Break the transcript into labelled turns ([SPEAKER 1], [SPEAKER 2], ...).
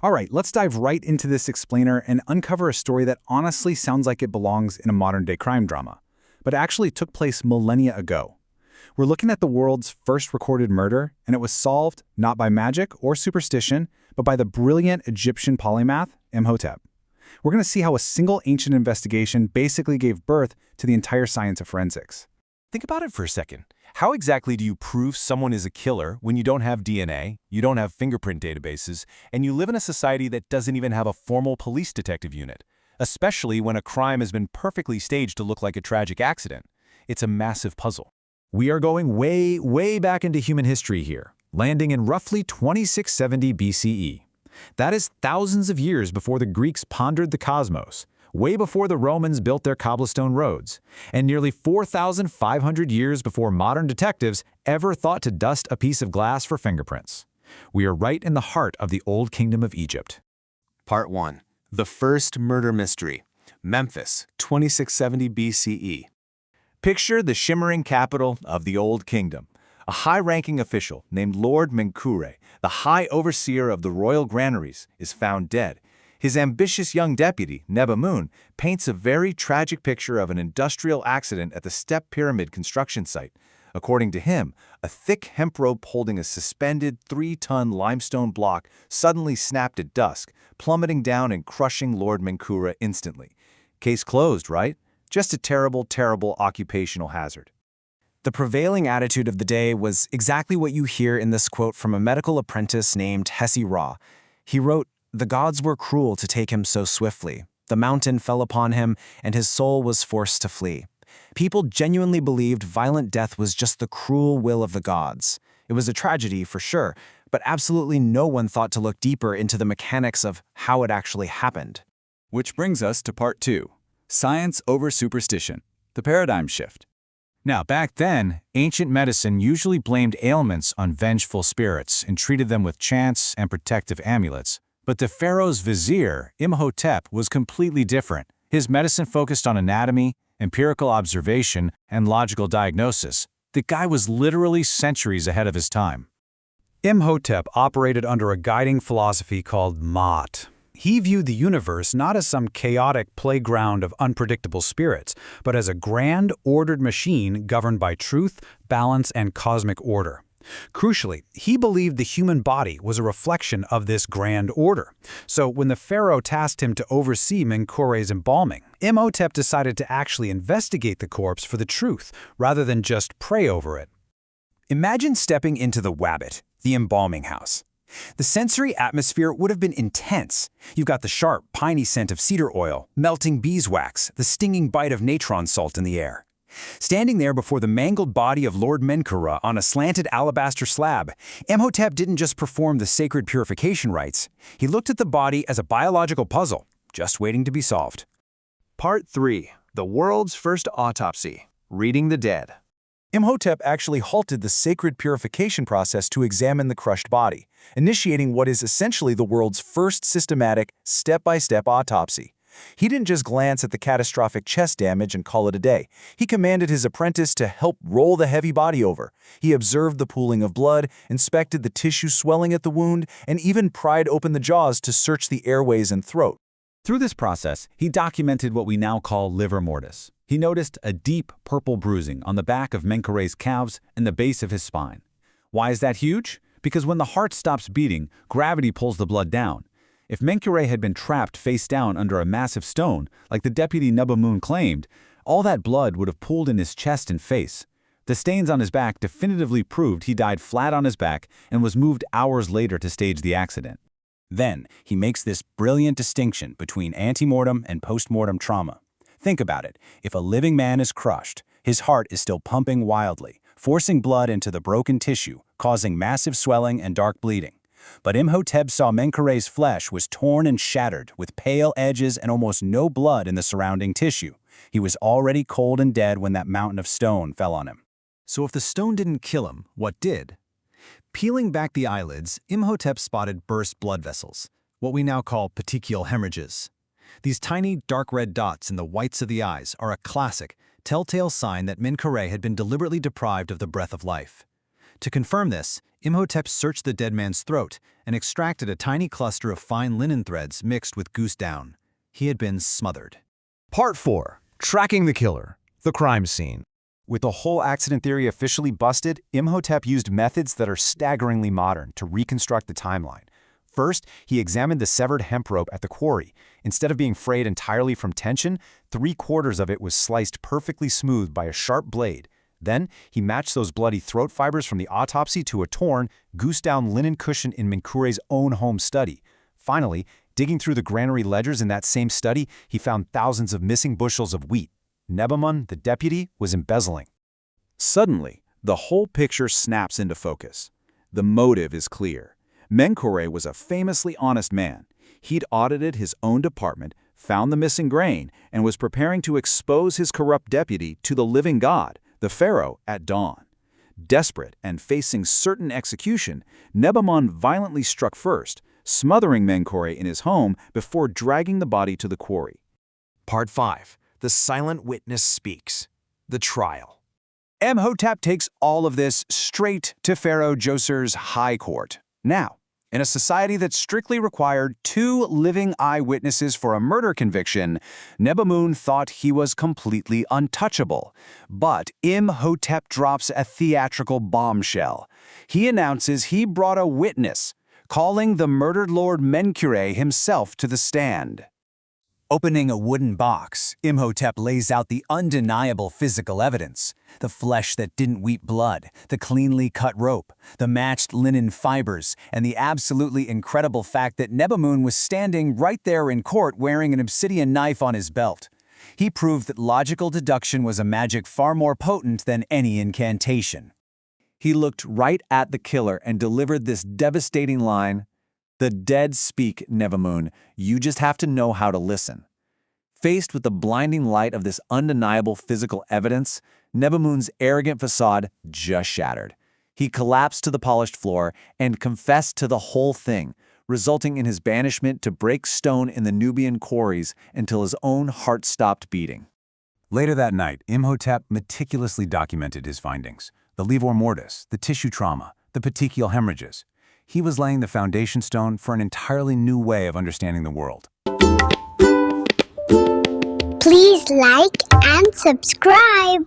[SPEAKER 1] All right, let's dive right into this explainer and uncover a story that honestly sounds like it belongs in a modern-day crime drama, but actually took place millennia ago. We're looking at the world's first recorded murder, and it was solved not by magic or superstition, but by the brilliant Egyptian polymath, Imhotep. We're going to see how a single ancient investigation basically gave birth to the entire science of forensics.
[SPEAKER 2] Think about it for a second. How exactly do you prove someone is a killer when you don't have DNA, you don't have fingerprint databases, and you live in a society that doesn't even have a formal police detective unit? Especially when a crime has been perfectly staged to look like a tragic accident. It's a massive puzzle.
[SPEAKER 3] We are going way, way back into human history here, landing in roughly 2670 BCE. That is thousands of years before the Greeks pondered the cosmos, way before the Romans built their cobblestone roads, and nearly 4,500 years before modern detectives ever thought to dust a piece of glass for fingerprints. We are right in the heart of the Old Kingdom of Egypt.
[SPEAKER 2] Part 1. The First Murder Mystery. Memphis, 2670 BCE. Picture the shimmering capital of the Old Kingdom. A high-ranking official named Lord Menkure, the high overseer of the royal granaries, is found dead. His ambitious young deputy, Nebamun, paints a very tragic picture of an industrial accident at the Step Pyramid construction site. According to him, a thick hemp rope holding a suspended 3-ton limestone block suddenly snapped at dusk, plummeting down and crushing Lord Menkure instantly. Case closed, right? Just a terrible, terrible occupational hazard.
[SPEAKER 4] The prevailing attitude of the day was exactly what you hear in this quote from a medical apprentice named Hesse Ra. He wrote, "The gods were cruel to take him so swiftly. The mountain fell upon him, and his soul was forced to flee." People genuinely believed violent death was just the cruel will of the gods. It was a tragedy, for sure, but absolutely no one thought to look deeper into the mechanics of how it actually happened.
[SPEAKER 1] Which brings us to part 2, science over superstition, the paradigm shift. Now, back then, ancient medicine usually blamed ailments on vengeful spirits and treated them with chants and protective amulets. But the pharaoh's vizier, Imhotep, was completely different. His medicine focused on anatomy, empirical observation, and logical diagnosis. The guy was literally centuries ahead of his time. Imhotep operated under a guiding philosophy called Maat. He viewed the universe not as some chaotic playground of unpredictable spirits, but as a grand, ordered machine governed by truth, balance, and cosmic order. Crucially, he believed the human body was a reflection of this grand order. So when the pharaoh tasked him to oversee Menkure's embalming, Imhotep decided to actually investigate the corpse for the truth, rather than just pray over it.
[SPEAKER 4] Imagine stepping into the Wabbit, the embalming house. The sensory atmosphere would have been intense. You've got the sharp, piney scent of cedar oil, melting beeswax, the stinging bite of natron salt in the air. Standing there before the mangled body of Lord Menkure on a slanted alabaster slab, Imhotep didn't just perform the sacred purification rites. He looked at the body as a biological puzzle, just waiting to be solved.
[SPEAKER 2] Part 3. The World's First Autopsy. Reading the Dead. Imhotep actually halted the sacred purification process to examine the crushed body, initiating what is essentially the world's first systematic, step-by-step autopsy. He didn't just glance at the catastrophic chest damage and call it a day. He commanded his apprentice to help roll the heavy body over. He observed the pooling of blood, inspected the tissue swelling at the wound, and even pried open the jaws to search the airways and throat.
[SPEAKER 1] Through this process, he documented what we now call livor mortis. He noticed a deep purple bruising on the back of Menkure's calves and the base of his spine. Why is that huge? Because when the heart stops beating, gravity pulls the blood down. If Menkure had been trapped face down under a massive stone, like the deputy Nebamun claimed, all that blood would have pooled in his chest and face. The stains on his back definitively proved he died flat on his back and was moved hours later to stage the accident.
[SPEAKER 4] Then, he makes this brilliant distinction between antemortem and postmortem trauma. Think about it. If a living man is crushed, his heart is still pumping wildly, forcing blood into the broken tissue, causing massive swelling and dark bleeding. But Imhotep saw Menkure's flesh was torn and shattered, with pale edges and almost no blood in the surrounding tissue. He was already cold and dead when that mountain of stone fell on him.
[SPEAKER 3] So if the stone didn't kill him, what did? Peeling back the eyelids, Imhotep spotted burst blood vessels, what we now call petechial hemorrhages. These tiny, dark red dots in the whites of the eyes are a classic, telltale sign that Menkure had been deliberately deprived of the breath of life. To confirm this, Imhotep searched the dead man's throat and extracted a tiny cluster of fine linen threads mixed with goose down. He had been smothered.
[SPEAKER 1] Part 4. Tracking the killer. The crime scene.
[SPEAKER 2] With the whole accident theory officially busted, Imhotep used methods that are staggeringly modern to reconstruct the timeline. First, he examined the severed hemp rope at the quarry. Instead of being frayed entirely from tension, 3/4 of it was sliced perfectly smooth by a sharp blade. Then, he matched those bloody throat fibers from the autopsy to a torn, goose-down linen cushion in Menkure's own home study. Finally, digging through the granary ledgers in that same study, he found thousands of missing bushels of wheat. Nebamun, the deputy, was embezzling.
[SPEAKER 1] Suddenly, the whole picture snaps into focus. The motive is clear. Menkure was a famously honest man. He'd audited his own department, found the missing grain, and was preparing to expose his corrupt deputy to the living god, the pharaoh, at dawn. Desperate and facing certain execution, Nebamun violently struck first, smothering Menkure in his home before dragging the body to the quarry.
[SPEAKER 2] Part 5. The Silent Witness Speaks. The Trial.
[SPEAKER 1] Imhotep takes all of this straight to Pharaoh Djoser's high court. Now, in a society that strictly required 2 living eyewitnesses for a murder conviction, Nebamun thought he was completely untouchable. But Imhotep drops a theatrical bombshell. He announces he brought a witness, calling the murdered Lord Menkure himself to the stand.
[SPEAKER 3] Opening a wooden box, Imhotep lays out the undeniable physical evidence. The flesh that didn't weep blood, the cleanly cut rope, the matched linen fibers, and the absolutely incredible fact that Nebamun was standing right there in court wearing an obsidian knife on his belt. He proved that logical deduction was a magic far more potent than any incantation. He looked right at the killer and delivered this devastating line, "The dead speak, Nebamun. You just have to know how to listen." Faced with the blinding light of this undeniable physical evidence, Nebamun's arrogant facade just shattered. He collapsed to the polished floor and confessed to the whole thing, resulting in his banishment to break stone in the Nubian quarries until his own heart stopped beating.
[SPEAKER 2] Later that night, Imhotep meticulously documented his findings: the livor mortis, the tissue trauma, the petechial hemorrhages. He was laying the foundation stone for an entirely new way of understanding the world.
[SPEAKER 5] Please like and subscribe.